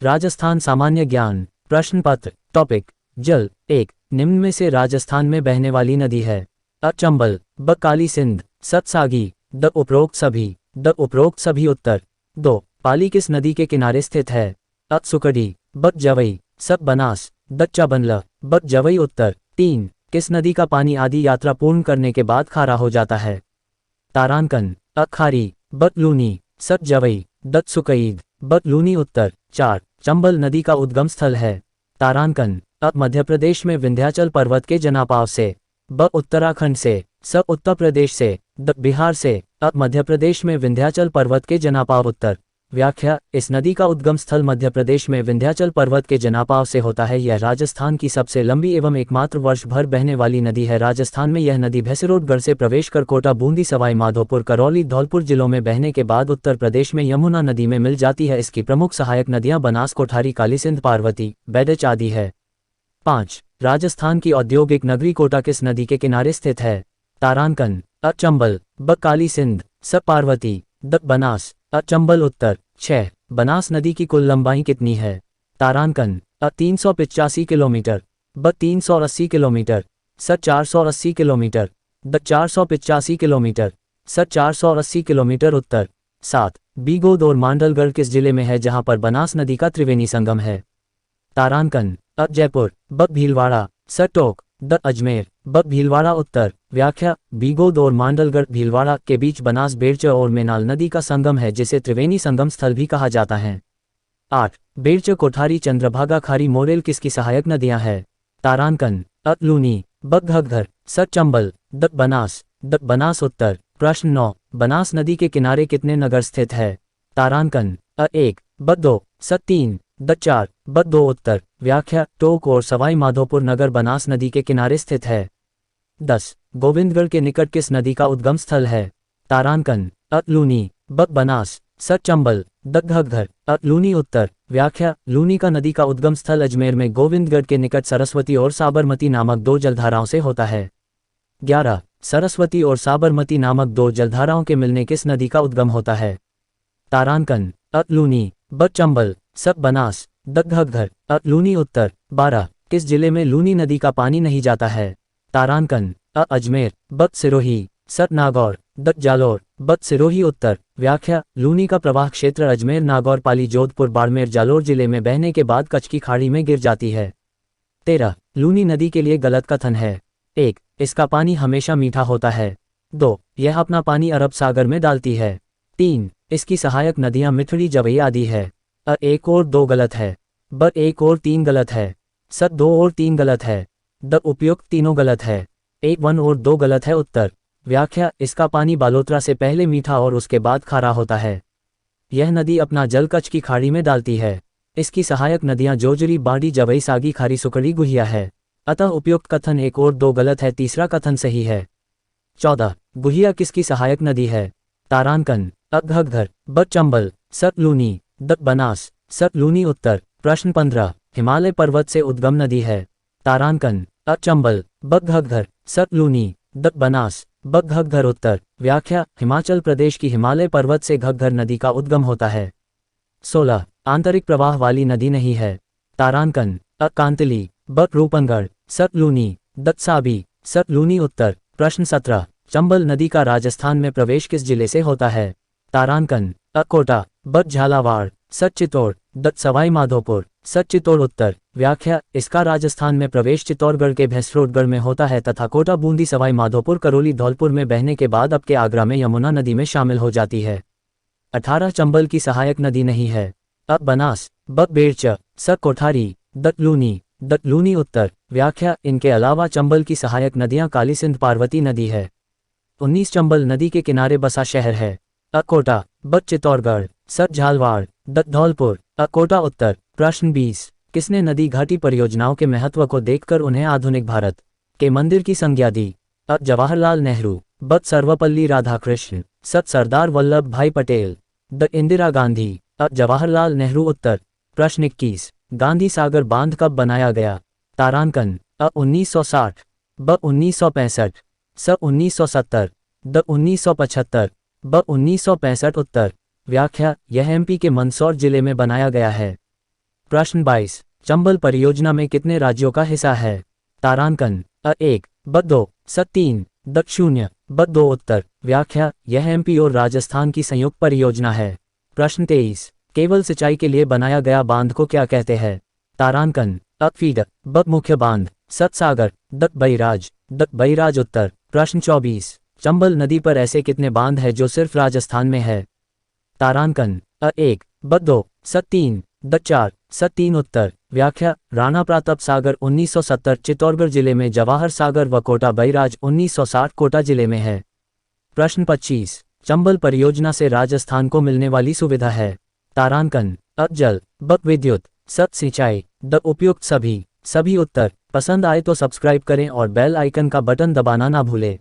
राजस्थान सामान्य ज्ञान प्रश्न पत्र। टॉपिक जल। 1 निम्न में से राजस्थान में बहने वाली नदी है? अ चंबल, ब काली सिंध, सत सागी, द उपरोक्त सभी उत्तर। 2 पाली किस नदी के किनारे स्थित है? अ सुकड़ी, ब जवई, सत बनास, द चाबनला, ब जवई उत्तर। 3 किस नदी का पानी आदि यात्रा पूर्ण करने के बाद खारा हो जाता है? तारांकन, अ खारी, ब लूनी, सत जवई, द सुकईद, ब लूनी उत्तर। 4 चंबल नदी का उद्गम स्थल है? तारांकन, अ मध्य प्रदेश में विंध्याचल पर्वत के जनापाव से, ब उत्तराखंड से, स उत्तर प्रदेश से, द बिहार से, अ मध्य प्रदेश में विंध्याचल पर्वत के जनापाव उत्तर। व्याख्या। इस नदी का उद्गम स्थल मध्य प्रदेश में विंध्याचल पर्वत के जनापाव से होता है। यह राजस्थान की सबसे लंबी एवं एकमात्र वर्ष भर बहने वाली नदी है। राजस्थान में यह नदी भैंसरोडगढ़ से प्रवेश कर कोटा, बूंदी, सवाई माधोपुर, करौली, धौलपुर जिलों में बहने के बाद उत्तर प्रदेश में यमुना नदी में मिल जाती है। इसकी प्रमुख सहायक नदियां बनास, कोठारी, कालीसिंध, पार्वती, बैडच आदि है। 5 राजस्थान की औद्योगिक नगरी कोटा किस नदी के किनारे स्थित है? तारांकन, अ चंबल, ब काली सिंध, स पार्वती, द बनास, अ चंबल उत्तर। 6 बनास नदी की कुल लंबाई कितनी है? तारांकन, अ 385 किलोमीटर, ब 380 किलोमीटर, स 480 किलोमीटर, द 485 किलोमीटर, स 480 किलोमीटर उत्तर। 7 बीगोद और मांडलगढ़ किस जिले में है जहां पर बनास नदी का त्रिवेणी संगम है? तारांकन, अ जयपुर, ब भीलवाड़ा, स टोंक, द अजमेर, ब भीलवाड़ा उत्तर। व्याख्या। बीगोद और मांडलगढ़ भीलवाड़ा के बीच बनास, बेरच और मेनाल नदी का संगम है जिसे त्रिवेणी संगम स्थल भी कहा जाता है। 8 बेरच, कोठारी, चंद्रभागा, खारी, मोरेल किसकी सहायक नदियां हैं? तारांकन, अ लूनी, ब घग्घर, स चंबल, द बनास उत्तर। प्रश्न 9 बनास नदी के किनारे कितने नगर स्थित है? तारांकन, अ 1, ब 2, स 3, द 4, ब 2 उत्तर। व्याख्या। टोंक और सवाई माधोपुर नगर बनास नदी के किनारे स्थित है। 10 गोविंदगढ़ के निकट किस नदी का उद्गम स्थल है? तारांकन, अ लूनी, ब बनास, स चंबल, द घग्घर, अ लूनी उत्तर। व्याख्या। लूनी का नदी का उद्गम स्थल अजमेर में गोविंदगढ़ के निकट सरस्वती और साबरमती नामक 2 जलधाराओं से होता है। 11 सरस्वती और साबरमती नामक 2 जलधाराओं के मिलने किस नदी का उद्गम होता है? तारांकन, अ लूनी, ब चंबल, स बनास, द घग्घर, अ लूनी उत्तर। 12 किस जिले में लूनी नदी का पानी नहीं जाता है? तारांकन, अ अजमेर, ब सिरोही, स नागौर, द जालोर, ब सिरोही उत्तर। व्याख्या। लूनी का प्रवाह क्षेत्र अजमेर, नागौर, पाली, जोधपुर, बाड़मेर, जालोर जिले में बहने के बाद कच्छ की खाड़ी में गिर जाती है। 13 लूनी नदी के लिए गलत कथन है। 1 इसका पानी हमेशा मीठा होता है। 2 यह अपना पानी अरब सागर में डालती है। 3 इसकी सहायक नदियां मिठड़ी, जवई आदि है। अ 1 और 2 गलत है। ब 1 और 3 गलत है। स 2 और 3 गलत है। द उपयुक्त तीनों गलत है। 1 और 2 गलत है उत्तर। व्याख्या। इसका पानी बालोतरा से पहले मीठा और उसके बाद खारा होता है। यह नदी अपना जल कच्छ की खाड़ी में डालती है। इसकी सहायक नदियां जोजरी, बाड़ी, जवई, सागी, खारी, सुकड़ी, गुहिया है। अतः उपयुक्त कथन 1 और 2 गलत है, तीसरा कथन सही है। 14 गुहिया किसकी सहायक नदी है? तारांकन, अ घग्घर, ब चंबल, स लूनी, द बनास, स लूनी उत्तर। प्रश्न 15 हिमालय पर्वत से उद्गम नदी है? तारांकन, अ चंबल, ब घग्घर, स लूनी, द बनास, ब घग्घर उत्तर। व्याख्या। हिमाचल प्रदेश की हिमालय पर्वत से घग्घर नदी का उद्गम होता है। 16 आंतरिक प्रवाह वाली नदी नहीं है? तारांकन, अ कांतली, ब रूपनगढ़, स लूनी, द साबी, स लूनी उत्तर। प्रश्न 17 चंबल नदी का राजस्थान में प्रवेश किस जिले से होता है? तारांकन, अ कोटा, ब झालावाड़, स चित्तौड़, द सवाई माधोपुर, स चित्तौड़ उत्तर। व्याख्या। इसका राजस्थान में प्रवेश चित्तौड़गढ़ के भैंसरोडगढ़ में होता है तथा कोटा, बूंदी, सवाई माधोपुर, करौली, धौलपुर में बहने के बाद अब के आगरा में यमुना नदी में शामिल हो जाती है। 18 चंबल की सहायक नदी नहीं है? अ बनास, ब बेरच, स कोठारी, द लूनी उत्तर। व्याख्या। इनके अलावा चंबल की सहायक नदियां कालीसिंध, पार्वती नदी है। 19 चंबल नदी के किनारे बसा शहर है? अ कोटा, ब चित्तौड़गढ़, स झालवाड़, द धौलपुर, अ कोटा उत्तर। प्रश्न 20 किसने नदी घाटी परियोजनाओं के महत्व को देखकर उन्हें आधुनिक भारत के मंदिर की संज्ञा दी? अ जवाहरलाल नेहरू, ब सर्वपल्ली राधाकृष्ण, स सरदार वल्लभ भाई पटेल, द इंदिरा गांधी, अ जवाहरलाल नेहरू उत्तर। प्रश्न 21 गांधी सागर बांध कब बनाया गया? तारांकन, अ 1960, ब 1965, स 1970, द 1975, ब 1965 उत्तर। व्याख्या। यह एमपी के मंदसौर जिले में बनाया गया है। प्रश्न 22, चंबल परियोजना में कितने राज्यों का हिस्सा है? तारांकन: अ 1, ब 2, स 3, द 0, ब 2 उत्तर। व्याख्या: यह एमपी और राजस्थान की संयुक्त परियोजना है। प्रश्न 23, केवल सिंचाई के लिए बनाया गया बांध को क्या कहते हैं? तारांकन: अ फीडर, ब मुख्य बांध, सत सागर, द बैराज उत्तर। प्रश्न 24, चंबल नदी पर ऐसे कितने बांध हैं जो सिर्फ राजस्थान में है? तारांकन: अ 1, ब 2, स 3, द 4, स 3 उत्तर। व्याख्या: राणा प्रताप सागर 1970 चित्तौड़गढ़ जिले में, जवाहर सागर व कोटा बैराज 1960 कोटा जिले में है। प्रश्न 25, चंबल परियोजना से राजस्थान को मिलने वाली सुविधा है? तारांकन: अ जल, ब विद्युत, सत सिंचाई, द उपयुक्त सभी उत्तर। पसंद आए तो सब्सक्राइब करें और बेल आइकन का बटन दबाना ना भूलें।